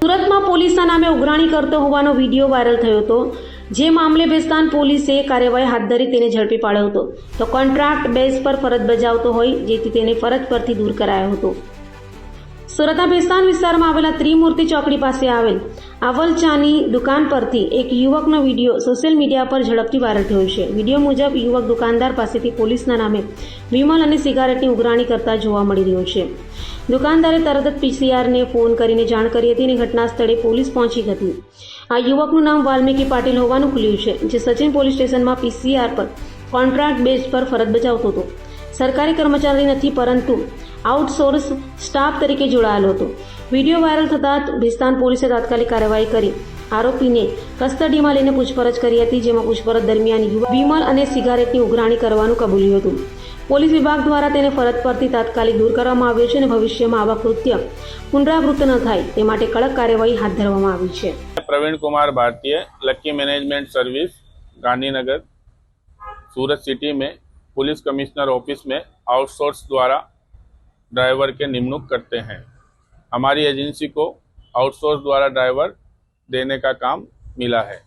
સુરતમાં પોલીસના નામે ઉઘરાણી કરતો હોવાનો વિડીયો વાયરલ થયો હતો, જે મામલે ભેસ્તાન પોલીસે કાર્યવાહી હાથ ધરી તેને ઝડપી પાડ્યો હતો. તો કોન્ટ્રાક્ટ બેઝ પર ફરજ બજાવતો હોય જેથી તેને ફરજ પરથી દૂર કરાયો હતો. સુરતના ભેસ્તાન વિસ્તારમાં આવેલા ત્રિમૂર્તિ ચોકડી પાસે આવેલ આવલ ચાની દુકાન પરથી એક યુવકનો વિડીયો સોશિયલ મીડિયા પર ઝડપથી વાયરલ થયો છે. વિડીયો મુજબ યુવક દુકાનદાર પાસેથી પોલીસના નામે વિમલ અને સિગારેટની ઉઘરાણી કરતા જોવા મળી રહ્યો છે. દુકાનદારે તરત જ પીસીઆરને ફોન કરીને જાણ કરી હતી અને ઘટના સ્થળે પોલીસ પહોંચી હતી. આ યુવકનું નામ વાલ્મીકી પાટીલ હોવાનું ખુલ્યું છે, જે સચિન પોલીસ સ્ટેશનમાં પીસીઆર પર કોન્ટ્રાક્ટ બેઝ પર ફરજ બજાવતો હતો. સરકારી કર્મચારી નથી, પરંતુ આઉટસોર્સ સ્ટાફ તરીકે જોડાયેલો હતો. વિડીયો વાયરલ થતાં ભેસ્તાન પોલીસે તાત્કાલિક કાર્યવાહી કરી આરોપીને કસ્ટડીમાં લઈને પૂછપરછ કરી હતી, જેમાં પૂછપરછ દરમિયાન યુવક વિમલ અને સિગારેટની ઉઘરાણી કરવાનું કબૂલ્યું હતું. પોલીસ વિભાગ દ્વારા તેને ફરજ પરથી તાત્કાલિક દૂર કરવામાં આવ્યો છે અને ભવિષ્યમાં આવા કૃત્ય પુનરાવૃત્ત ન થાય તે માટે કડક કાર્યવાહી હાથ ધરવામાં આવી છે. प्रवीण कुमार भारतीय, लक्की मैनेजमेंट सर्विस, गांधीनगर, सूरत सिटी में पुलिस कमिश्नर ऑफिस में आउटसोर्स द्वारा ड्राइवर के निमणूक करते हैं. हमारी एजेंसी को आउटसोर्स द्वारा ड्राइवर देने का काम मिला है.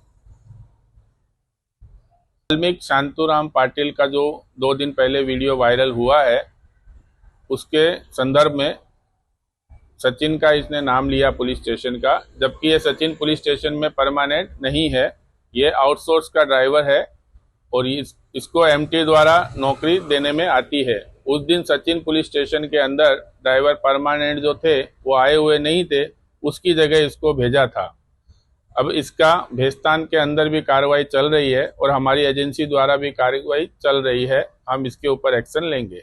वाल्मीकि शांतुराम पाटिल का जो 2 दिन पहले वीडियो वायरल हुआ है, उसके संदर्भ में सचिन का इसने नाम लिया पुलिस स्टेशन का, जबकि ये सचिन पुलिस स्टेशन में परमानेंट नहीं है, ये आउटसोर्स का ड्राइवर है और इसको एमटी द्वारा नौकरी देने में आती है. उस दिन सचिन पुलिस स्टेशन के अंदर ड्राइवर परमानेंट जो थे वो आए हुए नहीं थे, उसकी जगह इसको भेजा था. अब इसका भेस्तान के अंदर भी कार्रवाई चल रही है और हमारी एजेंसी द्वारा भी कार्रवाई चल रही है. हम इसके ऊपर एक्शन लेंगे.